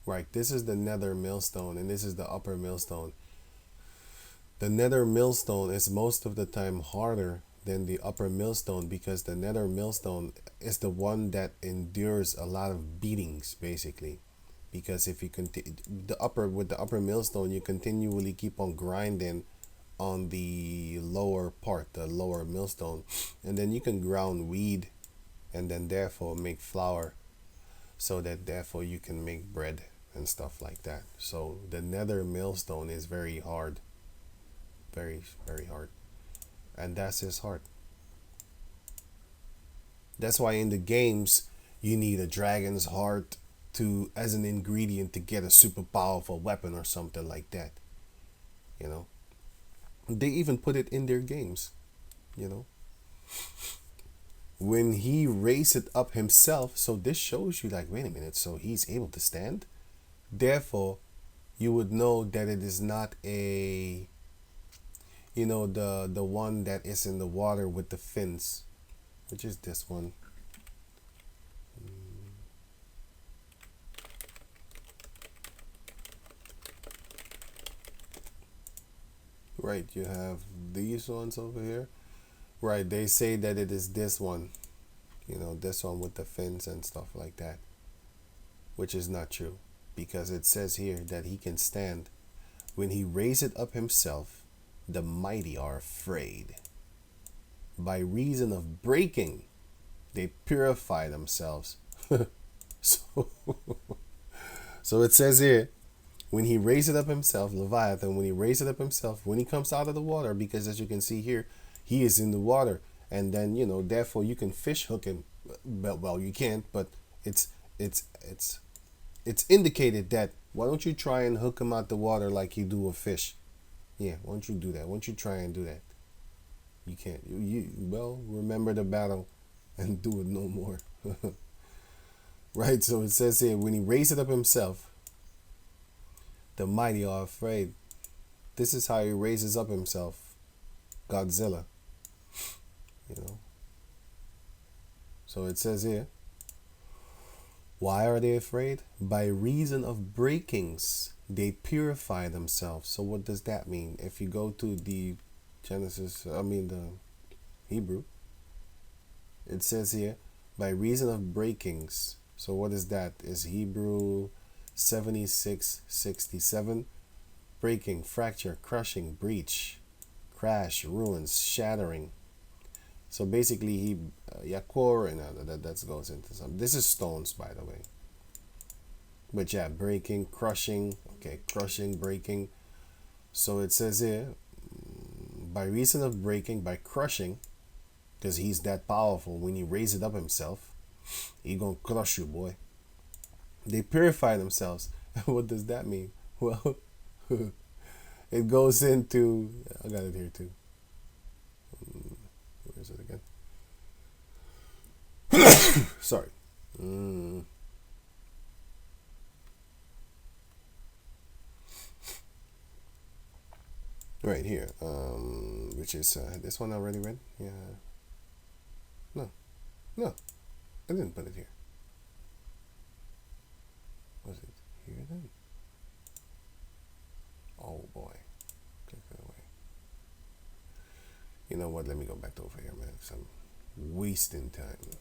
Right, this is the nether millstone and this is the upper millstone. The nether millstone is most of the time harder than the upper millstone because the nether millstone is the one that endures a lot of beatings basically. Because if you continue the upper millstone, you continually keep on grinding on the lower part, the lower millstone, and then you can ground weed and then therefore make flour, so that therefore you can make bread and stuff like that. So the nether millstone is very hard, very very hard, and that's his heart. That's why in the games you need a dragon's heart to as an ingredient to get a super powerful weapon or something like that. You know, they even put it in their games. You know, when he raised it up himself. So this shows you like, wait a minute. So he's able to stand. Therefore, you would know that it is not a, the one that is in the water with the fins, which is this one. Right, you have these ones over here. Right, they say that it is this one, this one with the fins and stuff like that, which is not true because it says here that he can stand. When he raised it up himself, the mighty are afraid. By reason of breaking, they purify themselves. so, so it says here, when he raised it up himself, Leviathan, when he raised it up himself, when he comes out of the water, because as you can see here, he is in the water, and then therefore you can fish hook him. Well, you can't, but it's it's it's it's indicated that why don't you try and hook him out the water like you do a fish? Yeah, why don't you do that? Why don't you try and do that? You can't. Well, remember the battle and do it no more. Right. So it says here, when he raised it up himself, the mighty are afraid. This is how he raises up himself. Godzilla. You know. So it says here, why are they afraid? By reason of breakings, they purify themselves. So what does that mean? If you go to the the Hebrew, it says here, by reason of breakings. So what is that? Is Hebrew 76:67. Breaking, fracture, crushing, breach, crash, ruins, shattering. So basically, he yakor and that goes into some. This is stones, by the way. But yeah, breaking, crushing. Okay, crushing, breaking. So it says here, by reason of breaking, by crushing, because he's that powerful. When he raise it up himself, he gonna crush you, boy. They purify themselves. What does that mean? Well, it goes into. I got it here too. Where is it again? Sorry. Right here. Which is this one I already read? Yeah. No. No. I didn't put it here. Was it here then? Oh boy. Click it away. You know what? Let me go back over here, man. Because I'm wasting time.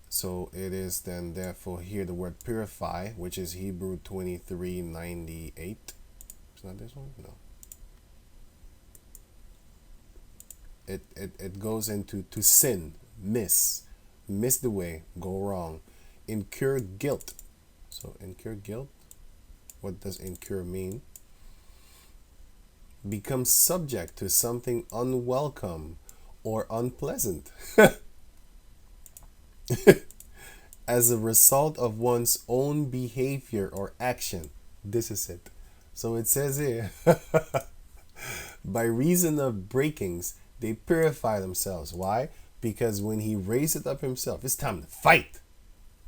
So it is then therefore here the word purify, which is Hebrew 23:98. It's not this one? No. It goes into to sin, miss the way, go wrong, incur guilt. So incur guilt. What does incur mean? Become subject to something unwelcome or unpleasant as a result of one's own behavior or action. This is it. So it says here, by reason of breakings, they purify themselves. Why? Because when he raised it up himself, it's time to fight.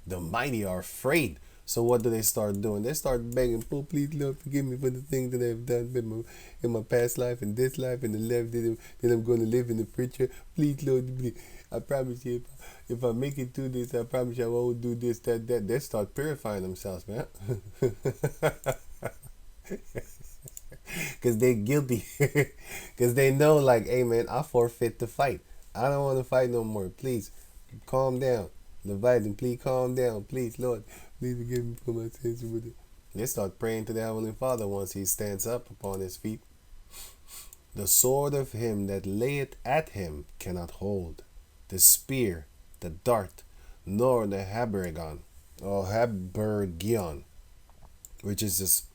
The mighty are afraid. So what do they start doing? They start begging, oh, please, Lord, forgive me for the things that I've done in my past life and this life and the life that I'm going to live in the future. Please, Lord, please. I promise you, if I make it through this, I promise you I won't do this, that, that. They start purifying themselves, man. Because they're guilty. Because they know, like, hey, man, I forfeit to fight. I don't want to fight no more. Please, calm down. Leviathan, please calm down. Please, Lord, please forgive me for my sins. They start praying to the Heavenly Father once he stands up upon his feet. The sword of him that layeth at him cannot hold, the spear, the dart, nor the habergeon, or habergeon, which is this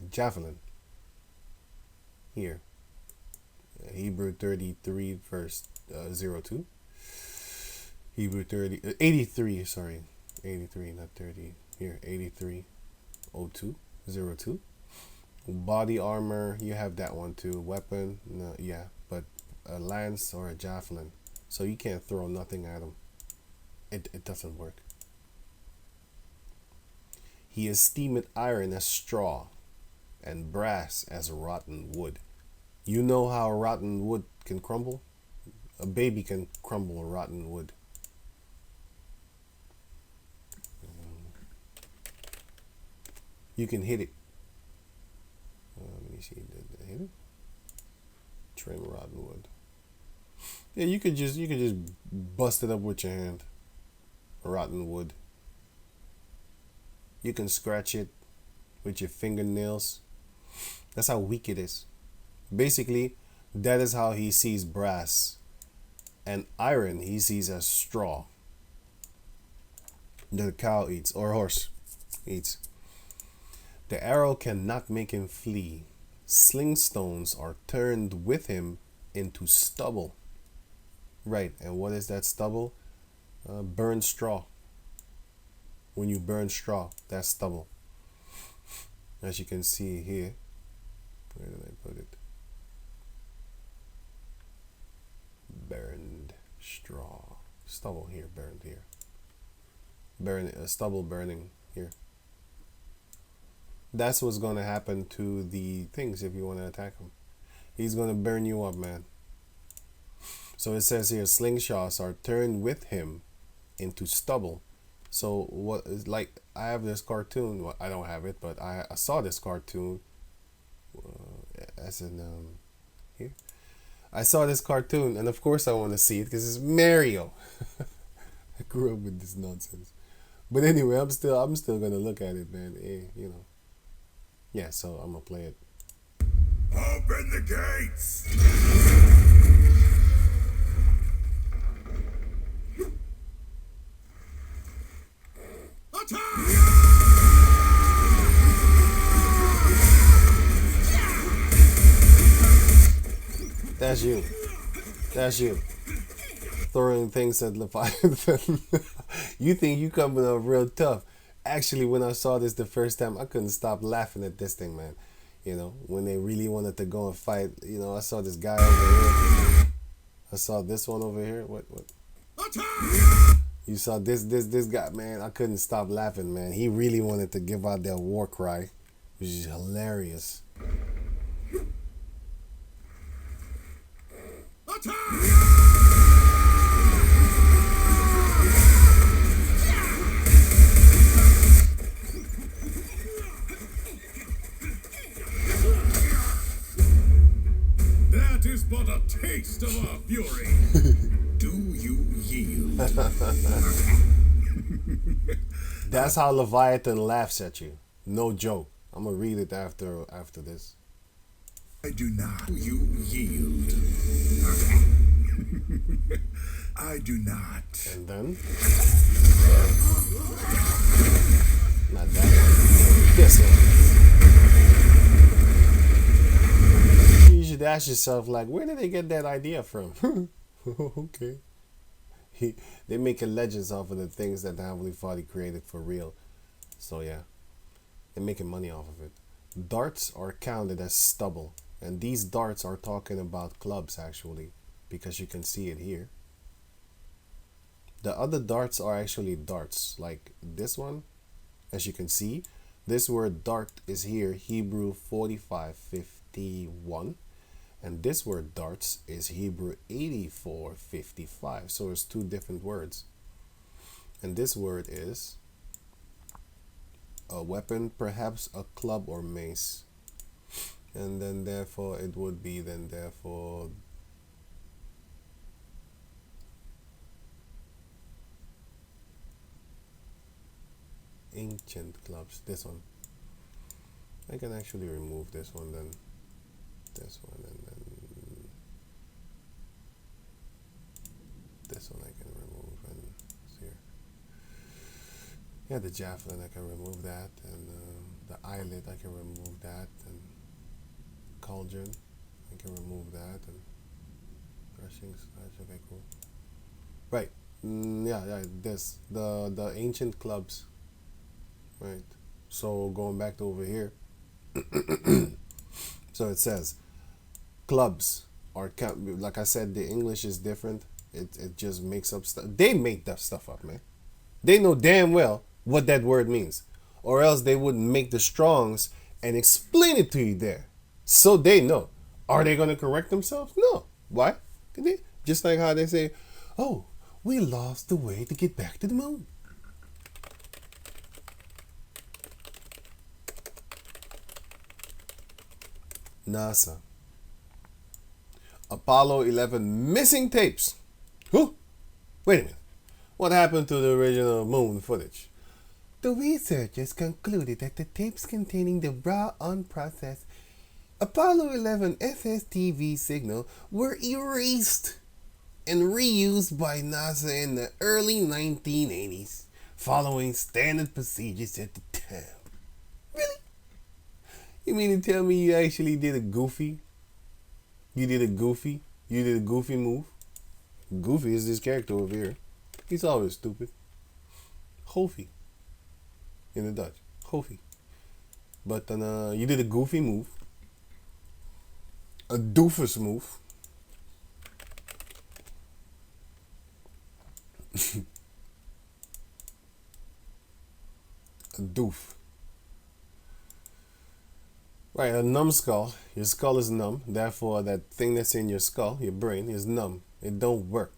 javelin. Here, Hebrew 33 verse 02. Hebrew 83, sorry, 83, not 30. Here, 83, 02, 02. Body armor, you have that one too. Weapon, no, yeah, but a lance or a javelin, so you can't throw nothing at him. It doesn't work. He esteemeth iron as straw, and brass as rotten wood. You know how rotten wood can crumble? A baby can crumble a rotten wood. You can hit it. Let me see. Hit it. Trim rotten wood. Yeah, you could just bust it up with your hand. Rotten wood. You can scratch it with your fingernails. That's how weak it is. Basically, that is how he sees brass. And iron he sees as straw that a cow eats or a horse eats. The arrow cannot make him flee. Sling stones are turned with him into stubble. Right, and what is that stubble? Burn straw. When you burn straw, that's stubble. As you can see here. Where did I put it? Burned straw. Stubble here, burned here. Stubble burning here. That's what's going to happen to the things if you want to attack him. He's going to burn you up, man. So it says here, slingshots are turned with him into stubble. So what is, like, I have this cartoon. Well, I don't have it, but I saw this cartoon. As in here, I saw this cartoon, and of course I want to see it because it's Mario. I grew up with this nonsense. But anyway, I'm still gonna look at it, man. You know. Yeah, so I'm gonna play it. Open the gates! Attack! That's you. That's you. Throwing things at Leviathan. You think you coming up real tough. Actually, when I saw this the first time, I couldn't stop laughing at this thing, man. You know, when they really wanted to go and fight, you know, I saw this guy over here. I saw this one over here. What? You saw this guy, man. I couldn't stop laughing, man. He really wanted to give out that war cry, which is hilarious. That is but a taste of our fury. Do you yield? That's how Leviathan laughs at you. No joke. I'm gonna read it after this. I do not. Do you yield? I do not. And then not that one. This one. You should ask yourself, like, where did they get that idea from? Okay. They making legends off of the things that the Heavenly Father created for real. So yeah, they're making money off of it. Darts are counted as stubble, and these darts are talking about clubs actually, because you can see it here. The other darts are actually darts, like this one. As you can see, this word dart is here, Hebrew 45:51, And this word darts is Hebrew 8455. So it's two different words. And this word is a weapon, perhaps a club or mace. And then therefore it would be then therefore ancient clubs. This one. I can actually remove this one then. This one and then this one I can remove and here. Yeah, the javelin I can remove that, and the eyelid I can remove that, and cauldron I can remove that, and crushing slash. Okay, cool. Right. Yeah. This the ancient clubs. Right. So going back to over here. So it says clubs are, like I said, the English is different. It just makes up stuff. They make that stuff up, man. They know damn well what that word means, or else they wouldn't make the Strongs and explain it to you there, so they know. Are they gonna correct themselves? No. Why? Just like how they say, "Oh, we lost the way to get back to the moon." NASA. Apollo 11 missing tapes. Who? Wait a minute. What happened to the original moon footage? The researchers concluded that the tapes containing the raw, unprocessed Apollo 11 SSTV signal were erased and reused by NASA in the early 1980s, following standard procedures at the time. Really? You mean to tell me you actually did a goofy? You did a goofy move? Goofy is this character over here. He's always stupid. Goofy. In the Dutch. Goofy. But then you did a goofy move. A doofus move. A doof. Right, a numbskull. Your skull is numb. Therefore, that thing that's in your skull, your brain, is numb. It don't work.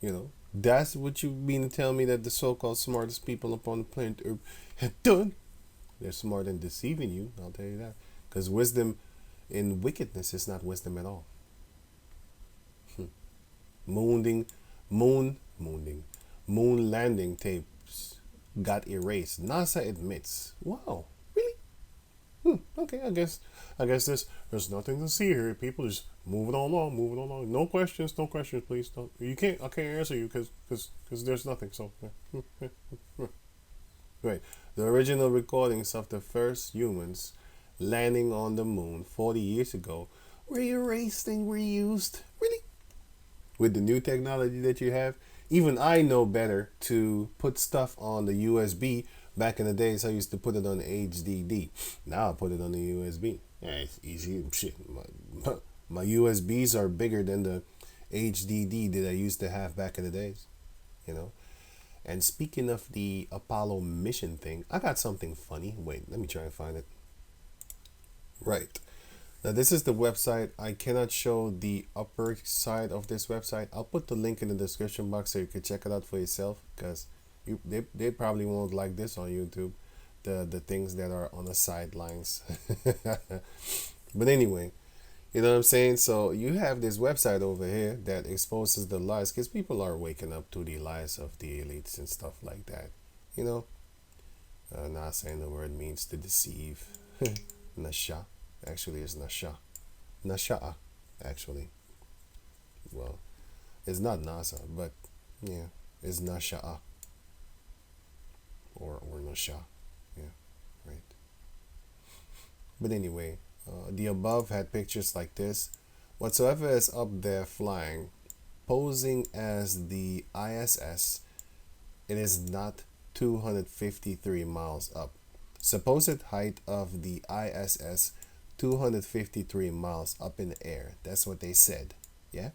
You know, that's what you mean to tell me that the so-called smartest people upon the planet Earth have done. They're smart in deceiving you, I'll tell you that. Because wisdom in wickedness is not wisdom at all. Moon landing tapes got erased. NASA admits. Wow. Okay, I guess there's nothing to see here. People just moving on along. No questions, please. Don't. I can't answer you because there's nothing. So, yeah. Right. The original recordings of the first humans landing on the moon 40 years ago were erased and reused. Really? With the new technology that you have, even I know better to put stuff on the USB. Back in the days, I used to put it on the HDD. Now I put it on the USB. Yeah, it's easy. Shit, my USBs are bigger than the HDD that I used to have back in the days. You know. And speaking of the Apollo mission thing, I got something funny. Wait, let me try and find it. Right. Now this is the website. I cannot show the upper side of this website. I'll put the link in the description box so you can check it out for yourself, because they probably won't like this on YouTube, the things that are on the sidelines. But anyway, you know what I'm saying? So you have this website over here that exposes the lies, because people are waking up to the lies of the elites and stuff like that. You know, not saying the word means to deceive. Nasha, actually it's Nasha. Nasha'a, actually. Well, it's not NASA, but yeah, it's Nasha'a. Or Nasha. Yeah, right. But anyway, the above had pictures like this. Whatsoever is up there flying, posing as the ISS, it is not 253 miles up. Supposed height of the ISS, 253 miles up in the air. That's what they said. Yeah?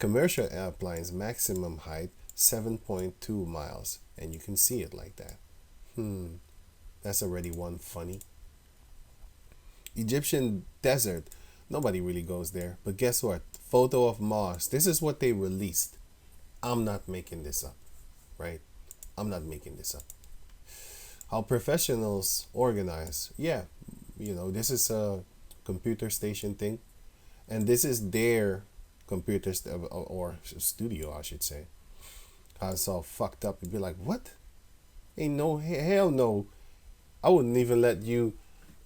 Commercial airplanes maximum height 7.2 miles. And you can see it like that. That's already one funny. Egyptian desert Nobody really goes there. But guess what? Photo of Mars. This is what they released. I'm not making this up, right? I'm not making this up. How professionals organize. Yeah, this is a computer station thing. And this is their computer or studio, I should say. How it's all fucked up. You'd be like, what? Ain't no, hell no. I wouldn't even let you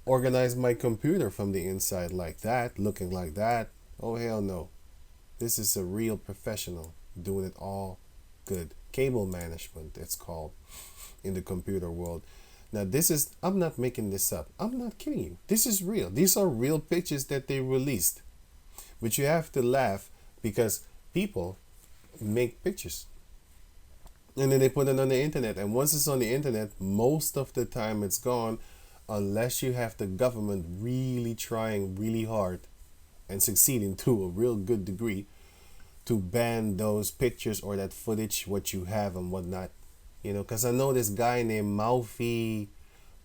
organize my computer from the inside like that, looking like that. Oh, hell no. This is a real professional doing it all good. Cable management, it's called in the computer world. Now, I'm not making this up. I'm not kidding you. This is real. These are real pictures that they released. But you have to laugh because people make pictures. And then they put it on the internet. And once it's on the internet, most of the time it's gone unless you have the government really trying really hard and succeeding to a real good degree to ban those pictures or that footage, what you have and whatnot. Because I know this guy named Mouthy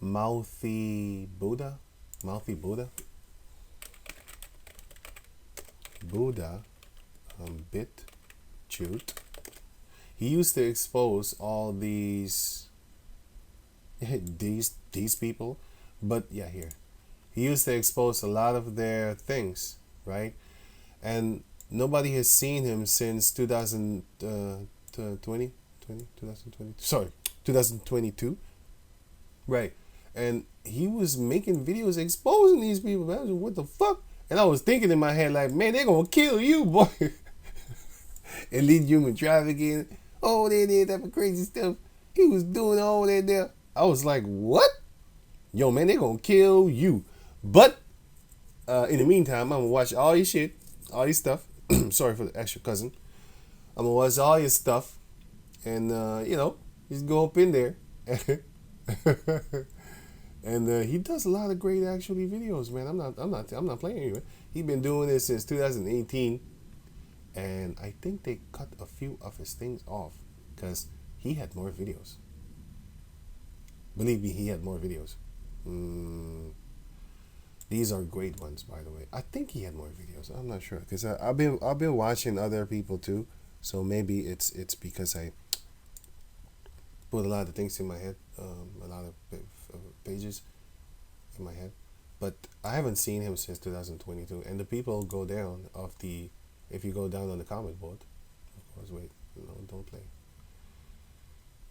Buddha. Bit shoot. He used to expose all these people, but yeah, here he used to expose a lot of their things, right? And nobody has seen him since 2022, right? And he was making videos exposing these people, man. What the fuck? And I was thinking in my head, like, man, they're gonna kill you, boy. Elite human trafficking. Oh, they did that for crazy stuff. He was doing all that there. I was like, what? Yo, man, they're gonna kill you. But in the meantime, I'm gonna watch all your shit, all your stuff. Sorry for the extra cousin. I'm gonna watch all your stuff, and just go up in there. And he does a lot of great actually videos, man. I'm not playing you. He's been doing this since 2018, and I think they cut a few of his things off because he had more videos. Believe me, he had more videos. These are great ones, by the way. I think he had more videos. I'm not sure because I've been watching other people too, so maybe it's because I put a lot of things in my head, a lot of pages in my head, but I haven't seen him since 2022. And the people go down if you go down on the comment board, of course. Wait, no, don't play.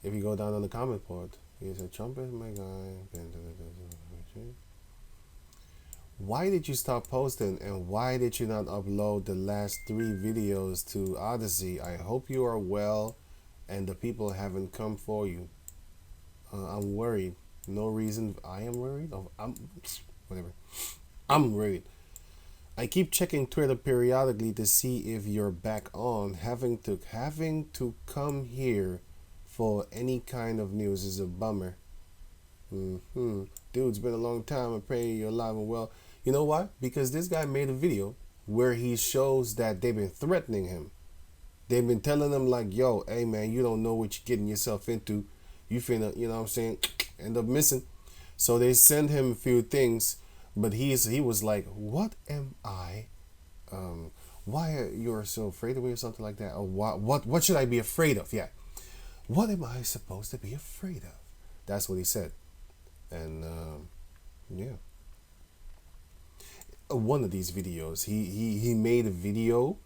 If you go down on the comment board, here's a trumpet, my guy. Why did you stop posting, and why did you not upload the last 3 videos to Odyssey? I hope you are well and the people haven't come for you. I'm worried. No reason I am worried. Whatever. I'm worried. I keep checking Twitter periodically to see if you're back on. Having to come here for any kind of news is a bummer. Dude, it's been a long time. I'm praying you're alive and well. You know why? Because this guy made a video where he shows that they've been threatening him. They've been telling him like, yo, hey man, you don't know what you're getting yourself into. You finna, you know what I'm saying, end up missing. So they send him a few things, but he was like, what am I? Why are you so afraid of me or something like that? Or what should I be afraid of? Yeah. What am I supposed to be afraid of? That's what he said. And yeah. One of these videos, he made a video.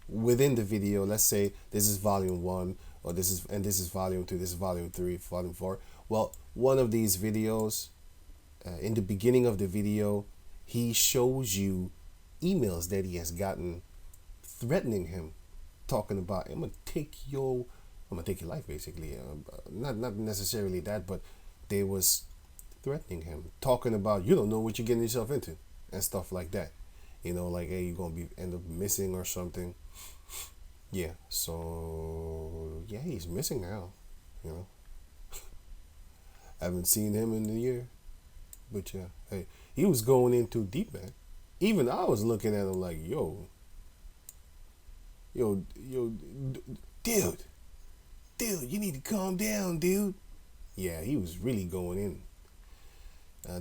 Within the video, let's say this is volume 1, or this is volume 2, this is volume 3, volume 4. Well, one of these videos, in the beginning of the video, he shows you emails that he has gotten threatening him, talking about, I'm gonna take your life, basically. Not necessarily that, but they was threatening him, talking about, you don't know what you're getting yourself into, and stuff like that. Like, hey, you're gonna end up missing or something. Yeah, so yeah, he's missing now. Haven't seen him in a year. But yeah, hey, he was going in too deep, man. Even I was looking at him like, yo, dude, you need to calm down, dude. Yeah, he was really going in.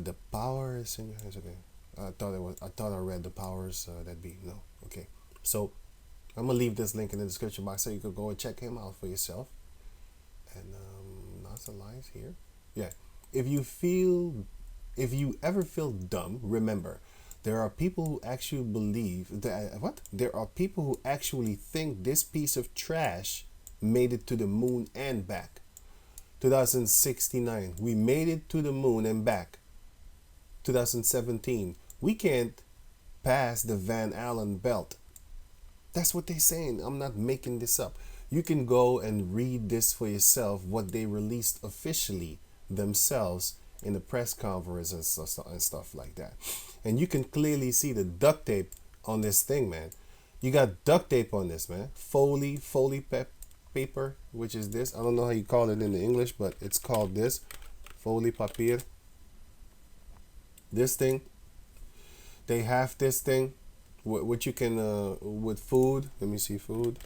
The power is in your hands. Okay. I thought I read the powers. That'd be no. Okay. So I'm gonna leave this link in the description box so you could go and check him out for yourself. And lots of lies here. Yeah. If you ever feel dumb, remember, there are people who actually believe that There are people who actually think this piece of trash made it to the moon and back. 2069, we made it to the moon and back. 2017, we can't pass the Van Allen belt. That's what they're saying. I'm not making this up. You can go and read this for yourself, what they released officially themselves in the press conference and stuff like that. And you can clearly see the duct tape on this thing, man. You got duct tape on this, man. Foley paper, which is this. I don't know how you call it in the English, but it's called this. Foley papier. This thing. They have this thing, what you can, with food. Let me see, food.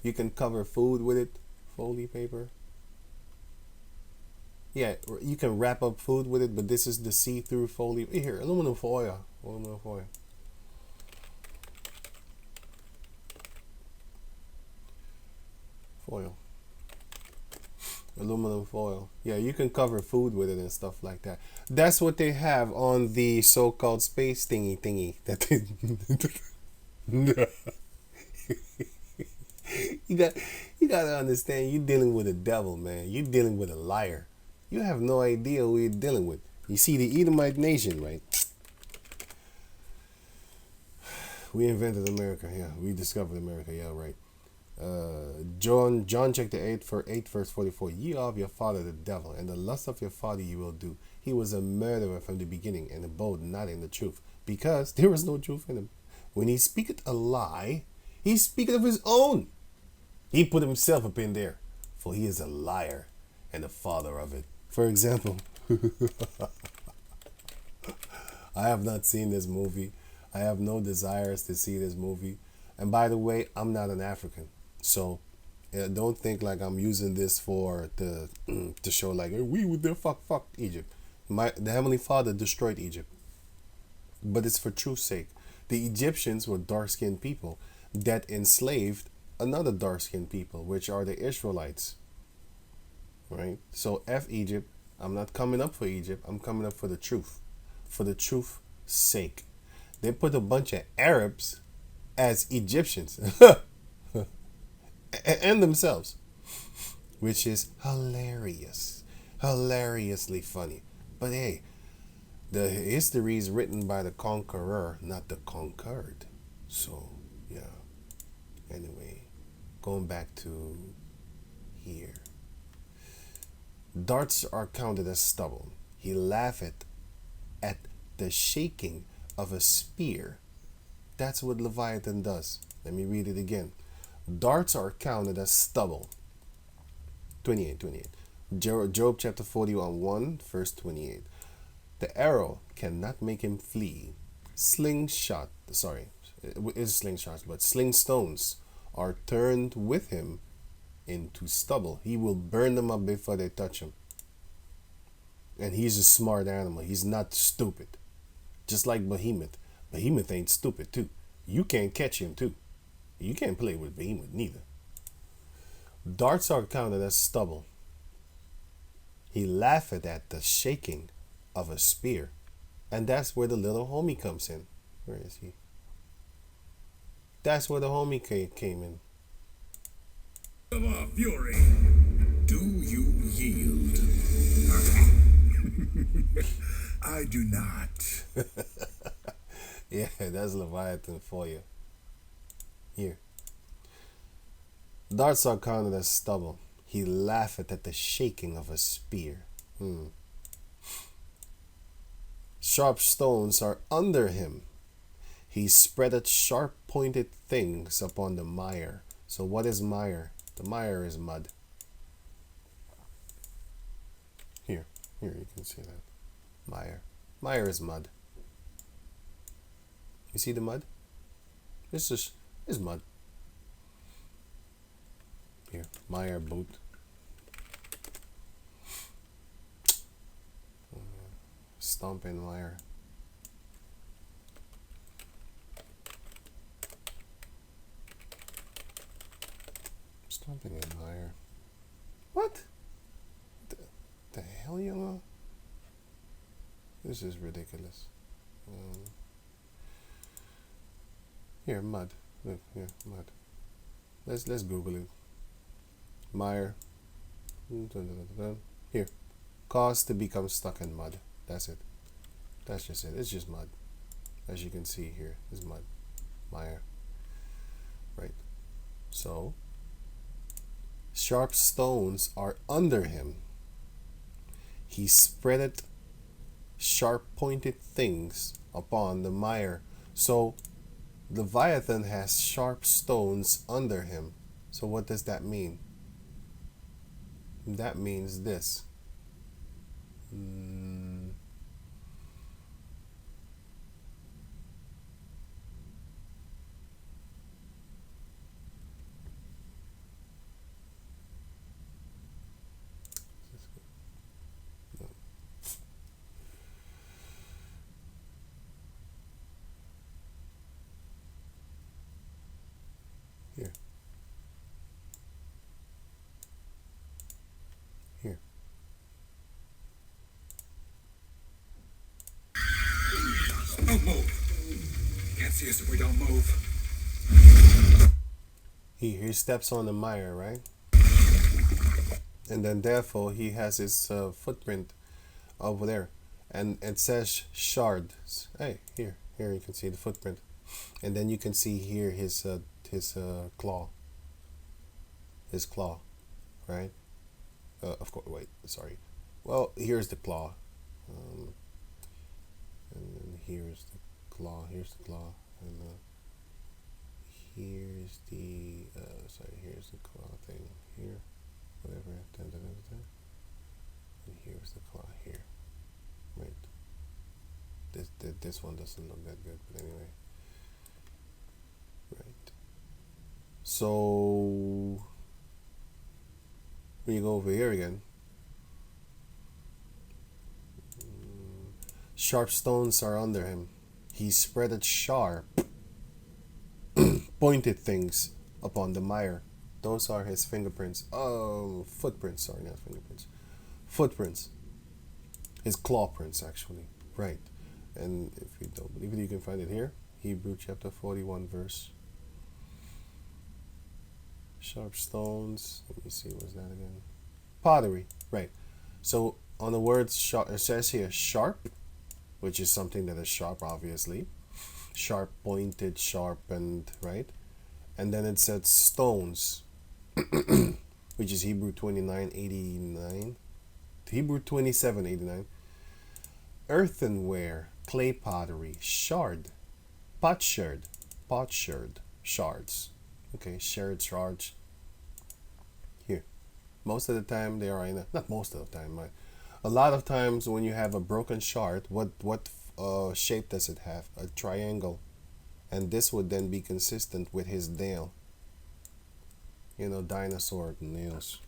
You can cover food with it. Foley paper. Yeah, you can wrap up food with it, but this is the see-through foley. Here, aluminum foil. Aluminum foil. Foil. Aluminum foil. Yeah, you can cover food with it and stuff like that. That's what they have on the so-called space thingy. That they you gotta understand, you're dealing with a devil, man. You're dealing with a liar. You have no idea who you're dealing with. You see, the Edomite nation, right? We invented America. Yeah, we discovered America. Yeah, right. John chapter 8 verse 44. Ye are of your father the devil, and the lust of your father you will do. He was a murderer from the beginning, and abode not in the truth, because there is no truth in him. When he speaketh a lie, he speaketh of his own. He put himself up in there, for he is a liar and the father of it. For example, I have not seen this movie. I have no desires to see this movie. And by the way, I'm not an African. So don't think like I'm using this for to show like, hey, we would fuck Egypt. The Heavenly Father destroyed Egypt. But it's for truth's sake. The Egyptians were dark-skinned people that enslaved another dark-skinned people, which are the Israelites. Right? So F Egypt. I'm not coming up for Egypt. I'm coming up for the truth. For the truth's sake. They put a bunch of Arabs as Egyptians. And themselves. Which is hilarious. Hilariously funny. But hey, the history is written by the conqueror, not the conquered. So, yeah. Anyway, going back to here. Darts are counted as stubble. He laugheth at the shaking of a spear. That's what Leviathan does. Let me read it again. Darts are counted as stubble. 28. Job chapter 41, verse 28. The arrow cannot make him flee. Sling stones are turned with him into stubble. He will burn them up before they touch him. And he's a smart animal. He's not stupid. Just like Behemoth. Behemoth ain't stupid too. You can't catch him too. You can't play with Behemoth neither. Darts are counted as stubble. He laugheth at the shaking of a spear. And that's where the little homie comes in. Where is he? That's where the homie came in. Of our fury, do you yield? I do not. Yeah, that's Leviathan for you. Here. Darts are counted as stubble. He laugheth at the shaking of a spear. Sharp stones are under him. He spreadeth sharp pointed things upon the mire. So what is mire? The mire is mud. Here you can see that. Mire. Mire is mud. You see the mud? This is mud. Here, mire boot. Stomping mire. something in higher. What? The hell, you know? This is ridiculous. Here, mud. Look here, mud. Let's Google it. Mire. Here. Cause to become stuck in mud. That's it. That's just it. It's just mud. As you can see here, is mud. Mire. Right. So sharp stones are under him. He spreadeth sharp pointed things upon the mire. So Leviathan has sharp stones under him. So what does that mean? That means this. Here. Here. Don't move. Can't see us if we don't move. He steps on the mire, right? And then therefore he has his footprint over there. And it says shards. Hey, here you can see the footprint. And then you can see here his claw. His claw, right? Of course, wait, sorry. Well, here's the claw. And then here's the claw. Here's the claw. And here's the here's the claw thing here. Whatever. And here's the claw here. Right. This one doesn't look that good, but anyway. Right. So when you go over here again, sharp stones are under him. He spreadeth sharp pointed things upon the mire. Those are his fingerprints. Oh, footprints. Sorry, not fingerprints. Footprints. His claw prints, actually. Right. And if you don't believe it, you can find it here. Hebrew chapter 41, verse. Sharp stones. Let me see, what's that again? Pottery. Right. So on the word sharp, it says here sharp, which is something that is sharp, obviously. Sharp pointed, sharpened, right? And then it said stones, which is Hebrew 29:89. Hebrew 27:89. Earthenware, clay pottery, shard, potsherd, shards. Okay, shared shards. Here. Most of the time they are in a, not most of the time, right? A lot of times when you have a broken shard, what shape does it have? A triangle. And this would then be consistent with his nail. You know, dinosaur nails.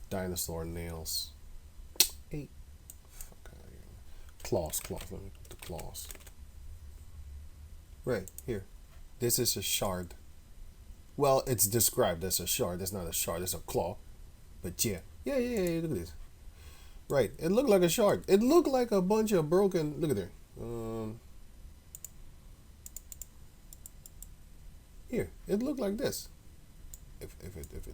Dinosaur nails. Hey. Fuck out of here. Claws. Let me put the claws. Right, here. This is a shard. Well, it's described as a shard. It's not a shard, it's a claw. But yeah, look at this. Right, it looked like a shard. It looked like a bunch of broken, look at there. Here, it looked like this. If it's